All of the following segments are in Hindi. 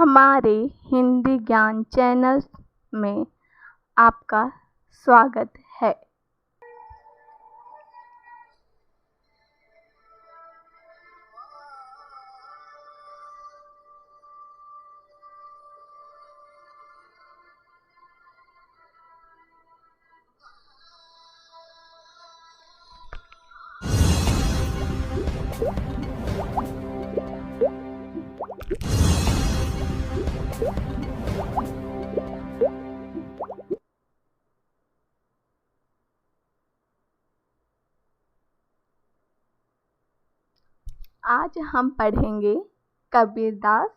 हमारे हिंदी ज्ञान चैनल में आपका स्वागत है। आज हम पढ़ेंगे कबीरदास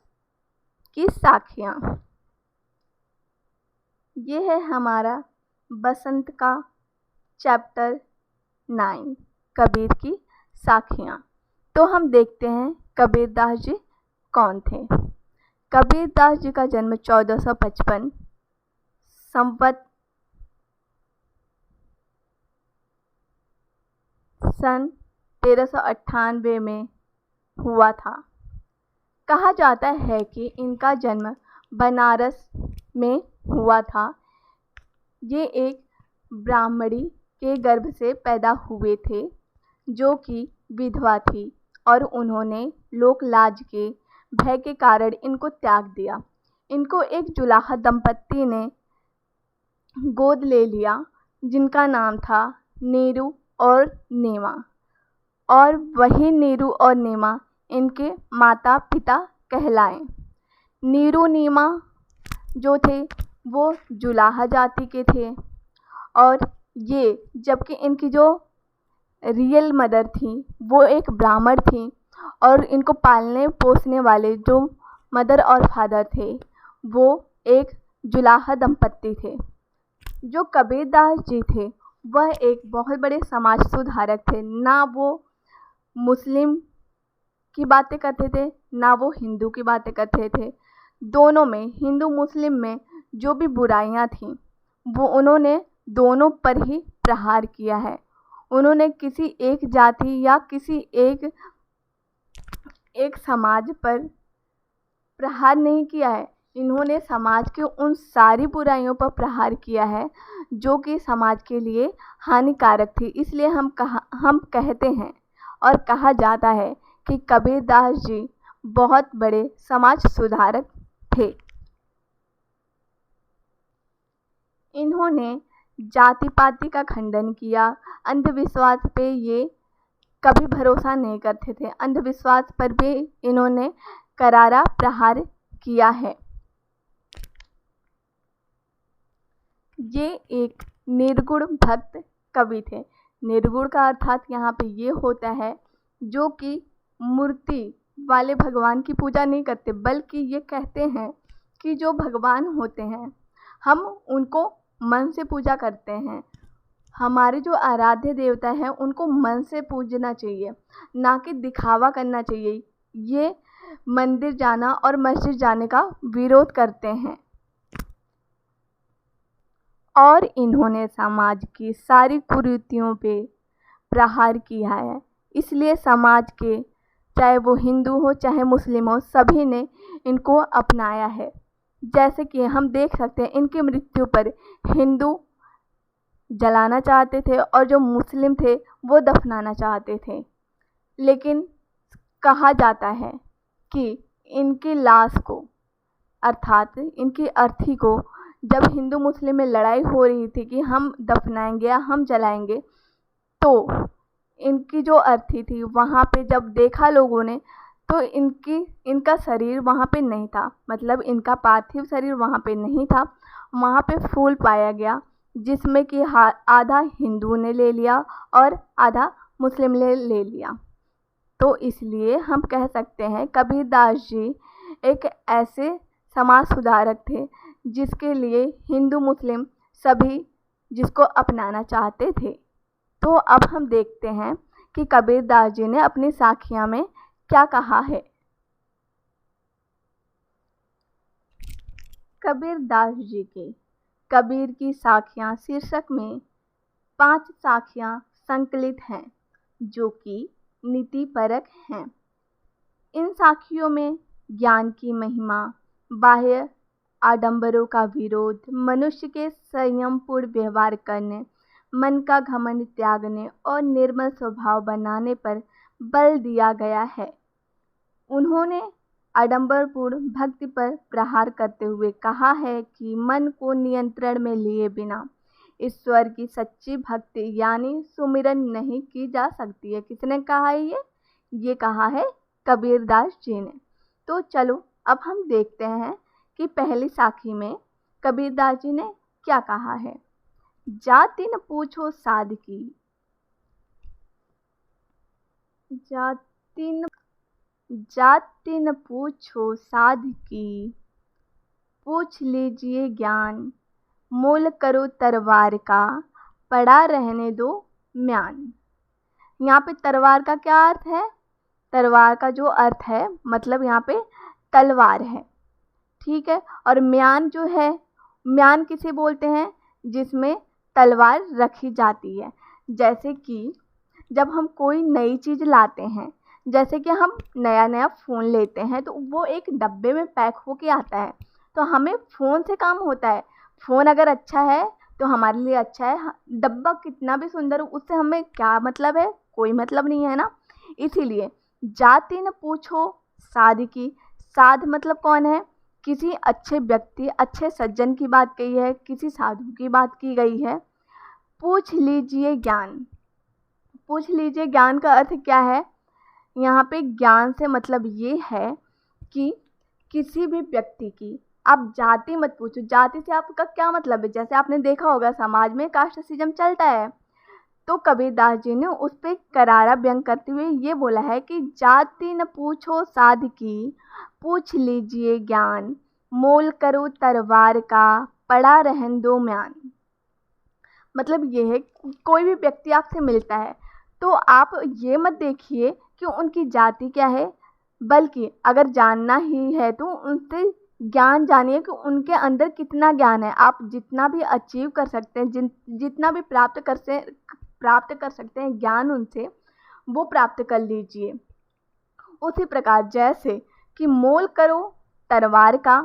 की साखियाँ। ये है हमारा बसंत का चैप्टर 9 कबीर की साखियाँ। तो हम देखते हैं कबीरदास जी कौन थे। कबीरदास जी का जन्म 1455 संवत सन 1398 में हुआ था। कहा जाता है कि इनका जन्म बनारस में हुआ था। ये एक ब्राह्मणी के गर्भ से पैदा हुए थे जो कि विधवा थी और उन्होंने लोक लाज के भय के कारण इनको त्याग दिया। इनको एक जुलाहा दंपत्ति ने गोद ले लिया जिनका नाम था नीरू और नेमा, और वही नीरू और नेमा इनके माता पिता कहलाए। नीरू नीमा जो थे वो जुलाहा जाति के थे और ये जबकि इनकी जो रियल मदर थी वो एक ब्राह्मण थी और इनको पालने पोसने वाले जो मदर और फादर थे वो एक जुलाहा दंपत्ति थे। जो कबीरदास जी थे वह एक बहुत बड़े समाज सुधारक थे। ना वो मुस्लिम की बातें करते थे ना वो हिंदू की बातें करते थे। दोनों में, हिंदू मुस्लिम में जो भी बुराइयां थीं वो उन्होंने दोनों पर ही प्रहार किया है। उन्होंने किसी एक जाति या किसी एक समाज पर प्रहार नहीं किया है। इन्होंने समाज के उन सारी बुराइयों पर प्रहार किया है जो कि समाज के लिए हानिकारक थी। इसलिए हम कहते हैं और कहा जाता है कि कबीरदास जी बहुत बड़े समाज सुधारक थे। इन्होंने जाति पाति का खंडन किया। अंधविश्वास पे ये कभी भरोसा नहीं करते थे। अंधविश्वास पर भी इन्होंने करारा प्रहार किया है। ये एक निर्गुण भक्त कवि थे। निर्गुण का अर्थात यहाँ पे ये होता है जो कि मूर्ति वाले भगवान की पूजा नहीं करते, बल्कि ये कहते हैं कि जो भगवान होते हैं हम उनको मन से पूजा करते हैं। हमारे जो आराध्य देवता हैं उनको मन से पूजना चाहिए, ना कि दिखावा करना चाहिए। ये मंदिर जाना और मस्जिद जाने का विरोध करते हैं और इन्होंने समाज की सारी कुरीतियों पे प्रहार किया है। इसलिए समाज के, चाहे वो हिंदू हो चाहे मुस्लिम हो, सभी ने इनको अपनाया है। जैसे कि हम देख सकते हैं इनकी मृत्यु पर हिंदू जलाना चाहते थे और जो मुस्लिम थे वो दफनाना चाहते थे। लेकिन कहा जाता है कि इनकी लाश को, अर्थात इनकी अर्थी को, जब हिंदू मुस्लिम में लड़ाई हो रही थी कि हम दफनाएंगे या हम जलाएंगे, तो इनकी जो अर्थी थी वहाँ पे जब देखा लोगों ने तो इनका शरीर वहाँ पे नहीं था। मतलब इनका पार्थिव शरीर वहाँ पे नहीं था। वहाँ पे फूल पाया गया जिसमें कि आधा हिंदू ने ले लिया और आधा मुस्लिम ने ले लिया। तो इसलिए हम कह सकते हैं कबीरदास जी एक ऐसे समाज सुधारक थे जिसके लिए हिंदू मुस्लिम सभी जिसको अपनाना चाहते थे। तो अब हम देखते हैं कि कबीरदास जी ने अपनी साखियाँ में क्या कहा है। कबीरदास जी के कबीर की साखियाँ शीर्षक में 5 साखियाँ संकलित हैं जो कि नीतिपरक हैं। इन साखियों में ज्ञान की महिमा, बाह्य आडंबरों का विरोध, मनुष्य के संयमपूर्ण व्यवहार करने, मन का घमंड त्यागने और निर्मल स्वभाव बनाने पर बल दिया गया है। उन्होंने आडंबरपूर्ण भक्ति पर प्रहार करते हुए कहा है कि मन को नियंत्रण में लिए बिना ईश्वर की सच्ची भक्ति यानी सुमिरन नहीं की जा सकती है। किसने कहा है ये कहा है कबीरदास जी ने। तो चलो अब हम देखते हैं कि पहली साखी में कबीरदास जी ने क्या कहा है। जाति न पूछो साध की, जाति न पूछो साध की, पूछ लीजिए ज्ञान, मोल करो तलवार का, पड़ा रहने दो म्यान। यहाँ पे तलवार का क्या अर्थ है? तलवार का जो अर्थ है मतलब यहाँ पे तलवार है, ठीक है। और म्यान जो है, म्यान किसे बोलते हैं? जिसमें तलवार रखी जाती है। जैसे कि जब हम कोई नई चीज़ लाते हैं, जैसे कि हम नया फ़ोन लेते हैं तो वो एक डब्बे में पैक होके आता है, तो हमें फ़ोन से काम होता है। फ़ोन अगर अच्छा है तो हमारे लिए अच्छा है, डब्बा कितना भी सुंदर हो उससे हमें क्या मतलब है? कोई मतलब नहीं है ना। इसीलिए जाति न पूछो साध की, साध मतलब कौन है? किसी अच्छे व्यक्ति, अच्छे सज्जन की बात कही है, किसी साधु की बात की गई है। पूछ लीजिए ज्ञान, पूछ लीजिए ज्ञान का अर्थ क्या है? यहाँ पे ज्ञान से मतलब ये है कि किसी भी व्यक्ति की आप जाति मत पूछो। जाति से आपका क्या मतलब है? जैसे आपने देखा होगा समाज में कास्ट सिस्टम चलता है, तो कबीरदास जी ने उस पर करारा व्यंग करते हुए ये बोला है कि जाति न पूछो साध की, पूछ लीजिए ज्ञान, मोल करो तलवार का, पड़ा रहन दो म्यान। मतलब ये है कोई भी व्यक्ति आपसे मिलता है तो आप ये मत देखिए कि उनकी जाति क्या है, बल्कि अगर जानना ही है तो उनसे ज्ञान जानिए कि उनके अंदर कितना ज्ञान है। आप जितना भी अचीव कर सकते हैं, जितना भी प्राप्त कर सकते हैं ज्ञान उनसे, वो प्राप्त कर लीजिए। उसी प्रकार जैसे कि मोल करो तलवार का,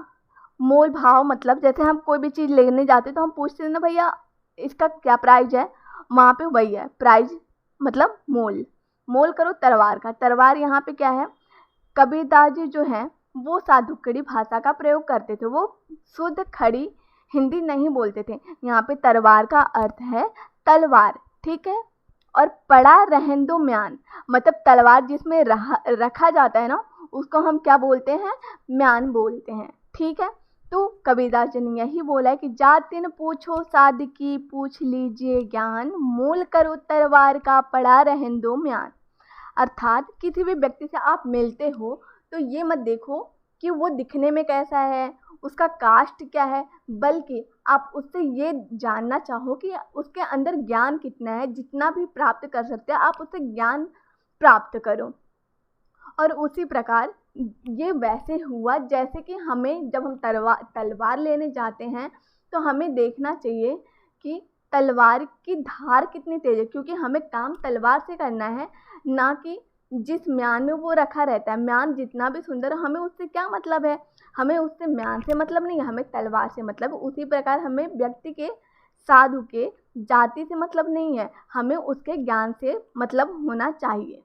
मोल भाव मतलब जैसे हम कोई भी चीज़ लेने जाते तो हम पूछते हैं ना भैया इसका क्या प्राइस है, वहाँ पे वही है प्राइस मतलब मोल। मोल करो तलवार का, तलवार यहाँ पे क्या है? कबीरदास जी जो हैं वो साधुकड़ी भाषा का प्रयोग करते थे, वो शुद्ध खड़ी हिंदी नहीं बोलते थे। यहाँ पे तलवार का अर्थ है तलवार, ठीक है। और पड़ा रहन दो म्यान, मतलब तलवार जिसमें रखा जाता है ना उसको हम क्या बोलते हैं? म्यान बोलते हैं, ठीक है। तो कबीरदास जी ने यही बोला है कि जाति न पूछो साध की, पूछ लीजिए ज्ञान, मोल करो तलवार का, पड़ा रहन दो म्यान। अर्थात किसी भी व्यक्ति से आप मिलते हो तो ये मत देखो कि वो दिखने में कैसा है, उसका कास्ट क्या है, बल्कि आप उससे ये जानना चाहो कि उसके अंदर ज्ञान कितना है। जितना भी प्राप्त कर सकते हैं आप उससे ज्ञान प्राप्त करो। और उसी प्रकार ये वैसे हुआ जैसे कि हमें जब हम तलवार लेने जाते हैं तो हमें देखना चाहिए कि तलवार की धार कितनी तेज है, क्योंकि हमें काम तलवार से करना है, ना कि जिस म्यान में वो रखा रहता है। म्यान जितना भी सुंदर हो हमें उससे क्या मतलब है? हमें उससे म्यान से मतलब नहीं है, हमें तलवार से मतलब। उसी प्रकार हमें व्यक्ति के, साधु के जाति से मतलब नहीं है, हमें उसके ज्ञान से मतलब होना चाहिए।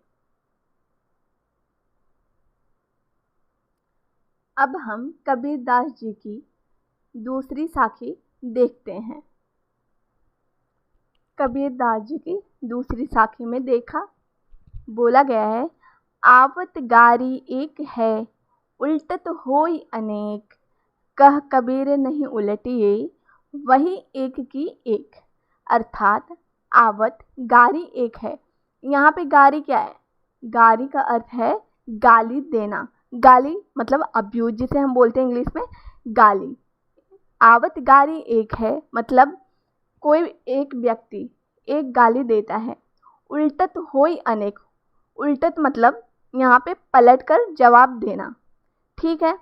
अब हम कबीरदास जी की दूसरी साखी देखते हैं। कबीरदास जी की दूसरी साखी में बोला गया है, आवत गारी एक है, उल्टत होई अनेक, कह कबीर नहीं उलटिए, वही एक की एक। अर्थात आवत गारी एक है। यहाँ पे गारी क्या है? गारी का अर्थ है गाली देना। गाली मतलब अब्यूज, जिसे हम बोलते हैं इंग्लिश में गाली। आवत गारी एक है मतलब कोई एक व्यक्ति एक गाली देता है। उल्टत होई अनेक, उल्टत मतलब यहाँ पे पलट कर जवाब देना, ठीक है।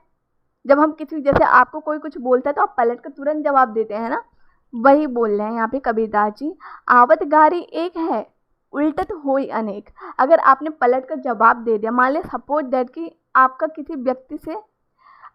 जब हम किसी, जैसे आपको कोई कुछ बोलता है तो आप पलट कर तुरंत जवाब देते हैं ना, वही बोल रहे हैं यहाँ पे कबीरदास जी। आवत गारी एक है, उल्टत होई अनेक। अगर आपने पलट कर जवाब दे दिया, मान लिया सपोज दैट कि आपका किसी व्यक्ति से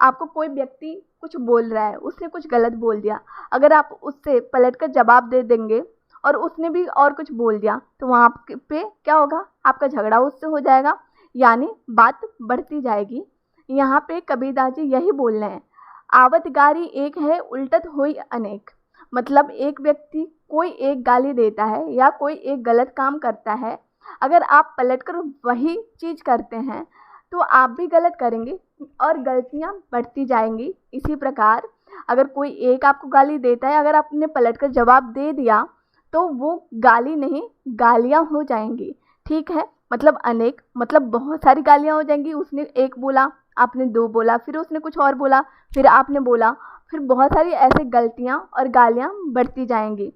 आपको कोई व्यक्ति कुछ बोल रहा है, उसने कुछ गलत बोल दिया, अगर आप उससे पलट कर जवाब दे देंगे और उसने भी और कुछ बोल दिया तो वहाँ पे क्या होगा, आपका झगड़ा उससे हो जाएगा, यानी बात बढ़ती जाएगी। यहाँ पे कबीरदास जी यही बोल रहे हैं, आवत गारी एक है उल्टत होई अनेक। मतलब एक व्यक्ति कोई एक गाली देता है या कोई एक गलत काम करता है, अगर आप पलटकर वही चीज़ करते हैं तो आप भी गलत करेंगे और गलतियाँ बढ़ती जाएंगी। इसी प्रकार अगर कोई एक आपको गाली देता है, अगर आपने पलटकर जवाब दे दिया तो वो गाली नहीं गालियाँ हो जाएंगी। ठीक है, मतलब अनेक मतलब बहुत सारी गालियाँ हो जाएंगी। उसने एक बोला, आपने दो बोला, फिर उसने कुछ और बोला, फिर आपने बोला, फिर बहुत सारी ऐसे गलतियाँ और गालियाँ बढ़ती जाएंगी।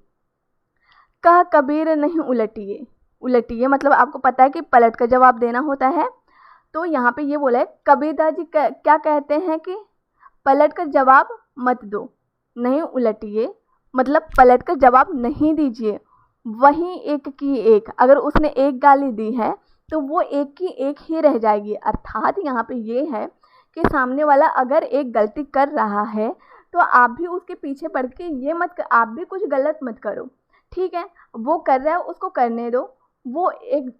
कह कबीर नहीं उलटिए, उलटिए मतलब आपको पता है कि पलट कर जवाब देना होता है। तो यहाँ पे ये बोला है, कबीरदास जी क्या कहते हैं कि पलट कर जवाब मत दो, नहीं उलटिए, मतलब पलट कर जवाब नहीं दीजिए, वहीं एक की एक। अगर उसने एक गाली दी है तो वो एक की एक ही रह जाएगी। अर्थात यहाँ पे ये है कि सामने वाला अगर एक गलती कर रहा है तो आप भी उसके पीछे पड़ के ये मत, आप भी कुछ गलत मत करो। ठीक है, वो कर रहा है उसको करने दो, वो एक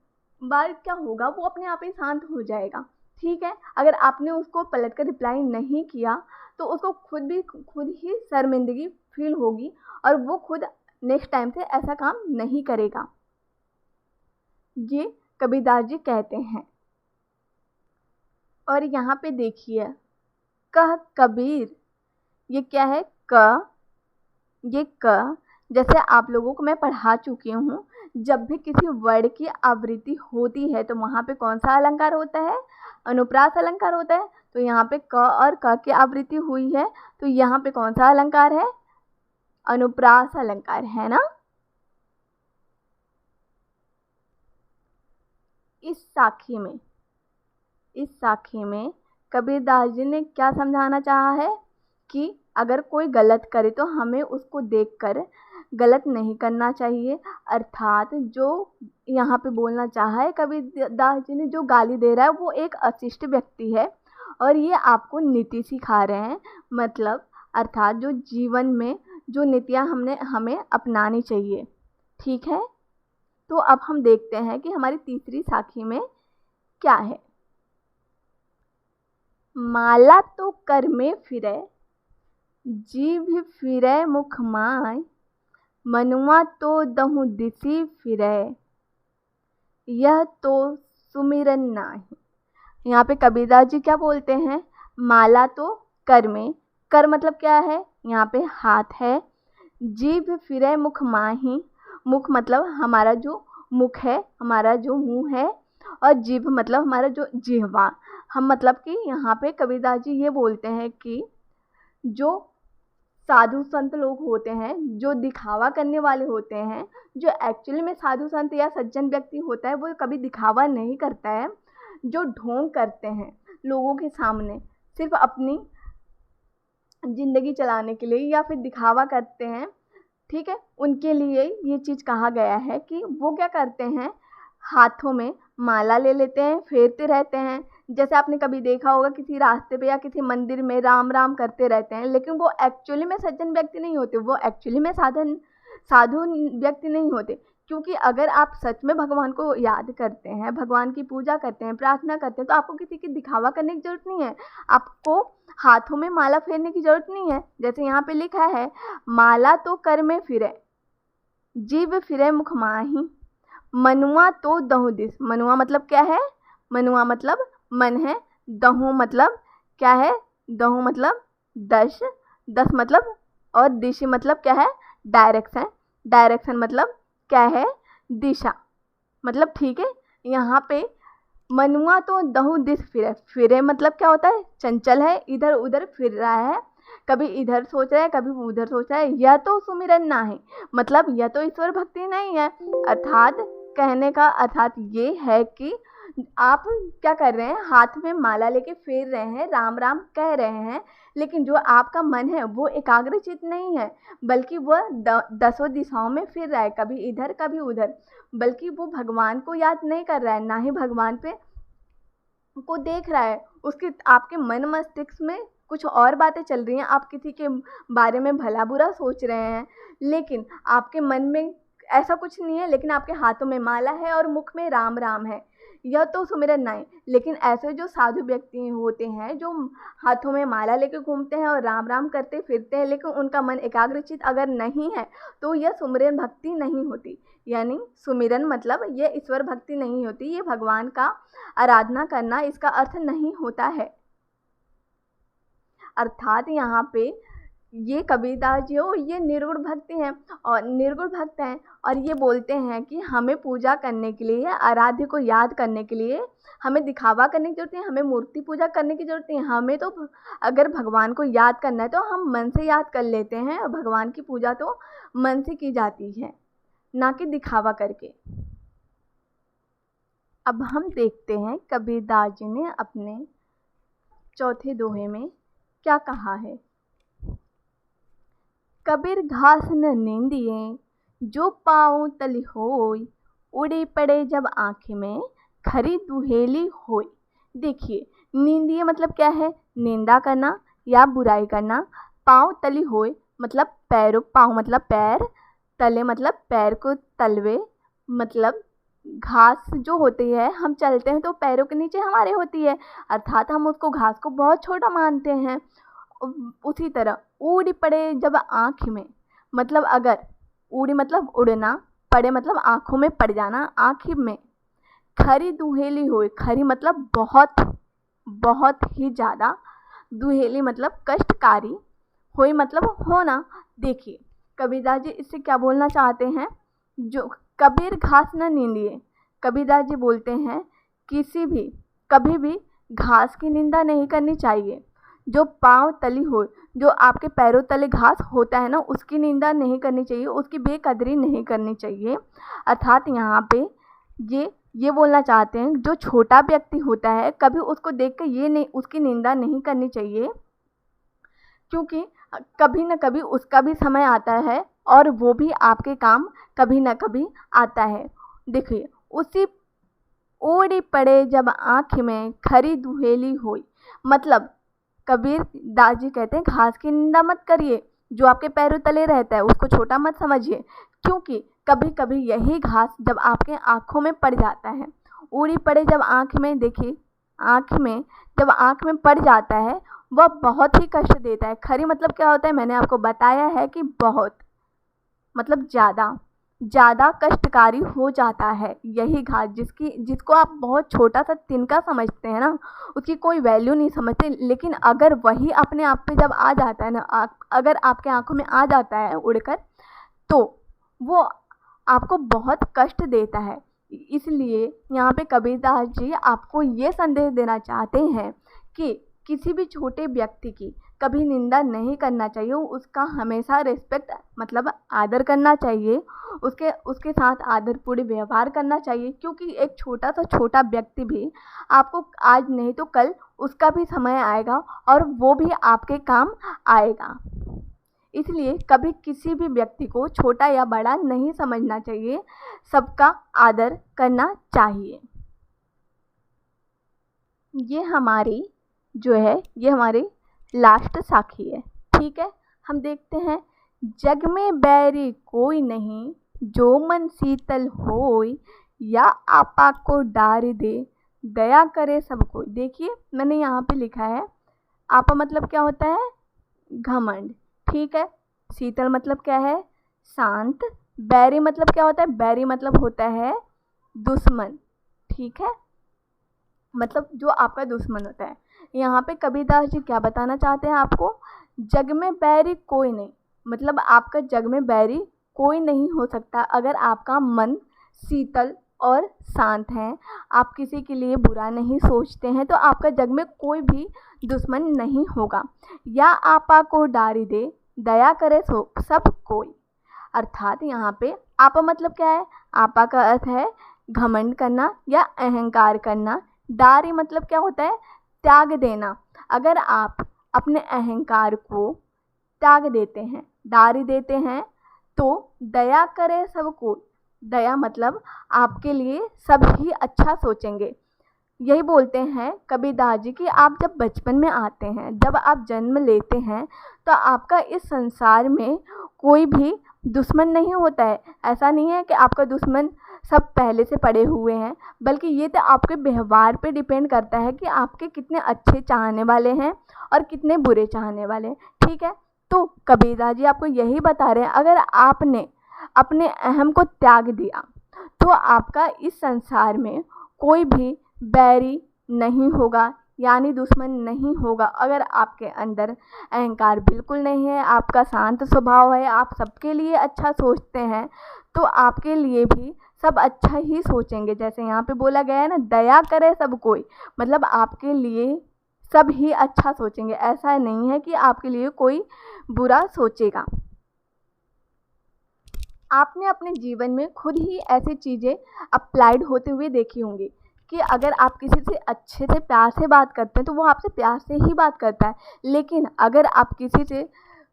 बार क्या होगा, वो अपने आप ही शांत हो जाएगा। ठीक है, अगर आपने उसको पलट कर रिप्लाई नहीं किया तो उसको खुद ही शर्मिंदगी फील होगी और वो खुद नेक्स्ट टाइम से ऐसा काम नहीं करेगा। ये कबीरदास जी कहते हैं। और यहाँ पे देखिए, कह कबीर, ये क्या है, ये जैसे आप लोगों को मैं पढ़ा चुकी हूँ, जब भी किसी वर्ड की आवृत्ति होती है तो वहाँ पे कौन सा अलंकार होता है, अनुप्रास अलंकार होता है। तो यहाँ पे क और क की आवृत्ति हुई है तो यहाँ पे कौन सा अलंकार है, अनुप्रास अलंकार है ना। इस साखी में कबीरदास जी ने क्या समझाना चाहा है कि अगर कोई गलत करे तो हमें उसको देखकर गलत नहीं करना चाहिए। अर्थात जो यहाँ पे बोलना चाहा है कबीरदास जी ने, जो गाली दे रहा है वो एक अशिष्ट व्यक्ति है और ये आपको नीति सिखा रहे हैं। मतलब अर्थात जो जीवन में जो नीतियाँ हमें अपनानी चाहिए। ठीक है, तो अब हम देखते हैं कि हमारी तीसरी साखी में क्या है। माला तो कर में फिरे, जीभ फिरे मुख माय, मनुआ तो दहु दिसी फिरे, यह तो सुमिरन नाही। यहाँ पे कबीरदास जी क्या बोलते हैं, माला तो कर में, कर मतलब क्या है, यहाँ पे हाथ है, जीभ फिरे मुख माही, मुख मतलब हमारा जो मुख है, हमारा जो मुंह है, और जीभ मतलब हमारा जो जिह्वा। हम मतलब कि यहाँ पे कबीरदास जी ये बोलते हैं कि जो साधु संत लोग होते हैं, जो दिखावा करने वाले होते हैं, जो एक्चुअली में साधु संत या सज्जन व्यक्ति होता है वो कभी दिखावा नहीं करता है। जो ढोंग करते हैं लोगों के सामने सिर्फ अपनी ज़िंदगी चलाने के लिए या फिर दिखावा करते हैं, ठीक है, उनके लिए ये चीज़ कहा गया है कि वो क्या करते हैं, हाथों में माला ले लेते हैं, फेरते रहते हैं। जैसे आपने कभी देखा होगा किसी रास्ते पे या किसी मंदिर में राम राम करते रहते हैं, लेकिन वो एक्चुअली में सज्जन व्यक्ति नहीं होते, वो एक्चुअली में साधु व्यक्ति नहीं होते। क्योंकि अगर आप सच में भगवान को याद करते हैं, भगवान की पूजा करते हैं, प्रार्थना करते हैं, तो आपको किसी की दिखावा करने की ज़रूरत नहीं है, आपको हाथों में माला फेरने की ज़रूरत नहीं है। जैसे यहाँ पे लिखा है, माला तो कर में फिरे, जीभ फिरे मुख माही, मनुआ तो दहु दिस। मनुआ मतलब क्या है, मनुआ मतलब मन है, दहु मतलब क्या है, दहु मतलब 10, 10 मतलब, और दिशा मतलब क्या है, डायरेक्शन, डायरेक्शन मतलब क्या है, दिशा मतलब। ठीक है, यहाँ पे मनुआ तो दहु दिस फिरे, फिरे मतलब क्या होता है, चंचल है, इधर उधर फिर रहा है, कभी इधर सोच रहा है कभी उधर सोच रहा है, यह तो सुमिरन ना है, मतलब यह तो ईश्वर भक्ति नहीं है। अर्थात कहने का अर्थात ये है कि आप क्या कर रहे हैं, हाथ में माला लेके फेर रहे हैं, राम राम कह रहे हैं, लेकिन जो आपका मन है वो एकाग्रचित नहीं है, बल्कि वह दसों दिशाओं में फिर रहा है, कभी इधर कभी उधर, बल्कि वो भगवान को याद नहीं कर रहा है, ना ही भगवान पे को देख रहा है। उसके आपके मन मस्तिष्क में कुछ और बातें चल रही हैं, आप किसी के बारे में भला बुरा सोच रहे हैं, लेकिन आपके मन में ऐसा कुछ नहीं है, लेकिन आपके हाथों में माला है और मुख में राम राम है, यह तो सुमिरन नहीं। लेकिन ऐसे जो साधु व्यक्ति होते हैं जो हाथों में माला लेके घूमते हैं और राम राम करते फिरते हैं, लेकिन उनका मन एकाग्रचित अगर नहीं है तो यह सुमिरन भक्ति नहीं होती। यानी सुमिरन मतलब ये ईश्वर भक्ति नहीं होती, ये भगवान का आराधना करना इसका अर्थ नहीं होता है। अर्थात यहाँ पे ये कबीरदास जी हो, ये निर्गुण भक्ति हैं और निर्गुण भक्त हैं, और ये बोलते हैं कि हमें पूजा करने के लिए, आराध्य को याद करने के लिए हमें दिखावा करने की ज़रूरत नहीं है, हमें मूर्ति पूजा करने की ज़रूरत नहीं है। हमें तो अगर भगवान को याद करना है तो हम मन से याद कर लेते हैं, और भगवान की पूजा तो मन से की जाती है, ना कि दिखावा करके। अब हम देखते हैं कबीरदास जी ने अपने चौथे दोहे में क्या कहा है। कबीर घास न नींदिए जो पाँव तली होई, उड़ी पड़े जब आँखें में खरी दुहेली होई। देखिए, नींदिए मतलब क्या है, निंदा करना या बुराई करना। पाँव तली होई मतलब पैरों, पाँव मतलब पैर, तले मतलब पैर को तलवे, मतलब घास जो होती है, हम चलते हैं तो पैरों के नीचे हमारे होती है, अर्थात हम उसको घास को बहुत छोटा मानते हैं। उसी तरह उड़ी पड़े जब आँख में, मतलब अगर उड़ी मतलब उड़ना, पड़े मतलब आँखों में पड़ जाना, आँख में। खरी दुहेली होए, खरी मतलब बहुत बहुत ही ज़्यादा, दुहेली मतलब कष्टकारी, होए मतलब होना। देखिए कबीरदास जी इससे क्या बोलना चाहते हैं, जो कबीर घास न नींदिए, कबीरदास जी बोलते हैं कभी भी घास की निंदा नहीं करनी चाहिए। जो पाँव तली हो, जो आपके पैरों तले घास होता है ना, उसकी निंदा नहीं करनी चाहिए, उसकी बेकदरी नहीं करनी चाहिए। अर्थात यहाँ पे ये बोलना चाहते हैं, जो छोटा व्यक्ति होता है कभी उसको देख कर ये नहीं, उसकी निंदा नहीं करनी चाहिए, क्योंकि कभी न कभी उसका भी समय आता है और वो भी आपके काम कभी न कभी आता है। देखिए, उसी ओढ़ी पड़े जब आँख में खरी दुहेली होई, मतलब कबीर दास जी कहते हैं घास की निंदा मत करिए, जो आपके पैरों तले रहता है उसको छोटा मत समझिए, क्योंकि कभी कभी यही घास जब आपके आँखों में पड़ जाता है, उड़ी पड़े जब आँख में, देखिए आँख में जब आँख में पड़ जाता है वह बहुत ही कष्ट देता है। खरी मतलब क्या होता है, मैंने आपको बताया है कि बहुत मतलब ज़्यादा कष्टकारी हो जाता है यही घास, जिसको आप बहुत छोटा सा तिनका समझते हैं ना, उसकी कोई वैल्यू नहीं समझते, लेकिन अगर वही अपने आप पे जब आ जाता है ना, अगर आपके आंखों में आ जाता है उड़कर, तो वो आपको बहुत कष्ट देता है। इसलिए यहाँ पे कबीरदास जी आपको ये संदेश देना चाहते हैं कि किसी भी छोटे व्यक्ति की कभी निंदा नहीं करना चाहिए, उसका हमेशा रिस्पेक्ट मतलब आदर करना चाहिए, उसके साथ आदरपूर्ण व्यवहार करना चाहिए, क्योंकि एक छोटा व्यक्ति भी आपको आज नहीं तो कल उसका भी समय आएगा और वो भी आपके काम आएगा। इसलिए कभी किसी भी व्यक्ति को छोटा या बड़ा नहीं समझना चाहिए, सबका आदर करना चाहिए। ये हमारी लास्ट साखी है, ठीक है। हम देखते हैं, जग में बैरी कोई नहीं, जो मन शीतल होय, या आपा को डार दे, दया करे सब कोई। देखिए मैंने यहाँ पे लिखा है, आपा मतलब क्या होता है, घमंड, ठीक है। शीतल मतलब क्या है, शांत। बैरी मतलब क्या होता है, बैरी मतलब होता है दुश्मन, ठीक है, मतलब जो आपका दुश्मन होता है। यहाँ पे कबीरदास जी क्या बताना चाहते हैं आपको, जग में बैरी कोई नहीं, मतलब आपका जग में बैरी कोई नहीं हो सकता अगर आपका मन शीतल और शांत है, आप किसी के लिए बुरा नहीं सोचते हैं, तो आपका जग में कोई भी दुश्मन नहीं होगा। या आपा को डारी दे, दया करे सब कोई। अर्थात यहाँ पे आपा मतलब क्या है, आपा का अर्थ है घमंड करना या अहंकार करना। डारी मतलब क्या होता है, त्याग देना। अगर आप अपने अहंकार को त्याग देते हैं, डारी देते हैं, तो दया करे सबको। दया मतलब आपके लिए सब ही अच्छा सोचेंगे, यही बोलते हैं कबीरदास जी कि आप जब बचपन में आते हैं, जब आप जन्म लेते हैं, तो आपका इस संसार में कोई भी दुश्मन नहीं होता है। ऐसा नहीं है कि आपका दुश्मन सब पहले से पड़े हुए हैं, बल्कि ये तो आपके व्यवहार पे डिपेंड करता है कि आपके कितने अच्छे चाहने वाले हैं और कितने बुरे चाहने वाले हैं। ठीक है, तो कबीरदास जी आपको यही बता रहे हैं, अगर आपने अपने अहम को त्याग दिया तो आपका इस संसार में कोई भी बैरी नहीं होगा, यानी दुश्मन नहीं होगा। अगर आपके अंदर अहंकार बिल्कुल नहीं है, आपका शांत स्वभाव है, आप सबके लिए अच्छा सोचते हैं, तो आपके लिए भी सब अच्छा ही सोचेंगे। जैसे यहाँ पे बोला गया है ना, दया करे सब कोई, मतलब आपके लिए सब ही अच्छा सोचेंगे। ऐसा नहीं है कि आपके लिए कोई बुरा सोचेगा। आपने अपने जीवन में खुद ही ऐसी चीज़ें अप्लाइड होते हुए देखी होंगी कि अगर आप किसी से अच्छे से प्यार से बात करते हैं तो वो आपसे प्यार से ही बात करता है, लेकिन अगर आप किसी से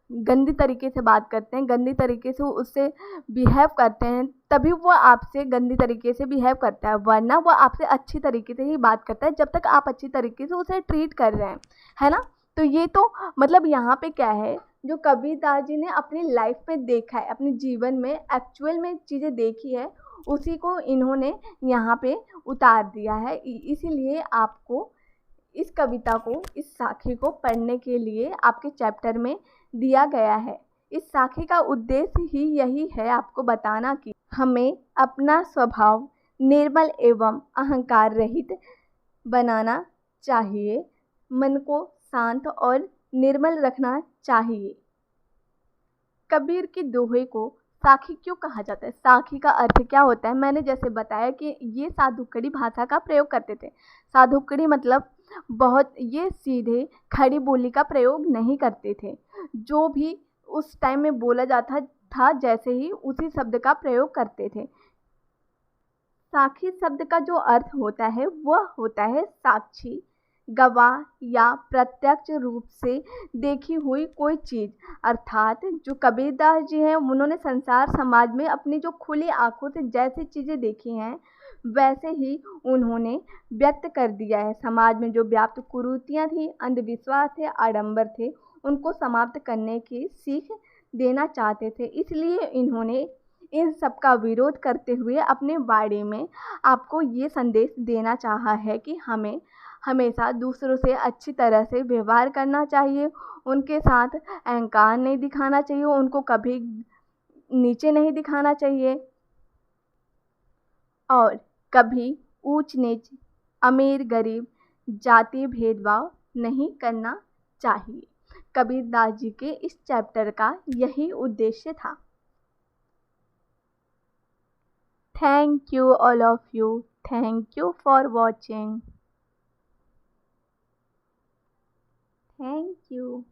गंदी तरीके से बात करते हैं, गंदी तरीके से उससे बिहेव करते हैं, तभी वो आपसे गंदी तरीके से बिहेव करता है, वरना वो आपसे अच्छी तरीके से ही बात करता है जब तक आप अच्छी तरीके से उसे ट्रीट कर रहे हैं, है ना। तो ये तो मतलब यहाँ पे क्या है, जो कबीरदास जी ने अपनी लाइफ में देखा है, अपने जीवन में एक्चुअल में चीज़ें देखी है, उसी को इन्होंने यहाँ पे उतार दिया है। इसीलिए आपको इस कविता को, इस साखी को पढ़ने के लिए आपके चैप्टर में दिया गया है। इस साखी का उद्देश्य ही यही है, आपको बताना कि हमें अपना स्वभाव निर्मल एवं अहंकार रहित बनाना चाहिए, मन को शांत और निर्मल रखना चाहिए। कबीर की दोहे को साखी क्यों कहा जाता है? साखी का अर्थ क्या होता है? मैंने जैसे बताया कि ये साधुकड़ी भाषा का प्रयोग करते थे। साधुकड़ी मतलब बहुत, ये सीधे खड़ी बोली का प्रयोग नहीं करते थे, जो भी उस टाइम में बोला जाता था जैसे ही उसी शब्द का प्रयोग करते थे। साखी शब्द का जो अर्थ होता है वह होता है साक्षी, गवाह या प्रत्यक्ष रूप से देखी हुई कोई चीज़। अर्थात जो कबीरदास जी हैं, उन्होंने संसार समाज में अपनी जो खुली आंखों से जैसी चीज़ें देखी हैं वैसे ही उन्होंने व्यक्त कर दिया है। समाज में जो व्याप्त कुरीतियाँ थी, अंधविश्वास थे, आडंबर थे, उनको समाप्त करने की सीख देना चाहते थे। इसलिए इन्होंने इन सब का विरोध करते हुए अपने वाणी में आपको ये संदेश देना चाहा है कि हमें हमेशा दूसरों से अच्छी तरह से व्यवहार करना चाहिए, उनके साथ अहंकार नहीं दिखाना चाहिए, उनको कभी नीचे नहीं दिखाना चाहिए और कभी ऊंच नीच, अमीर गरीब, जाति भेदभाव नहीं करना चाहिए। कबीरदास जी के इस चैप्टर का यही उद्देश्य था। Thank you all of you. Thank you for watching. Thank you.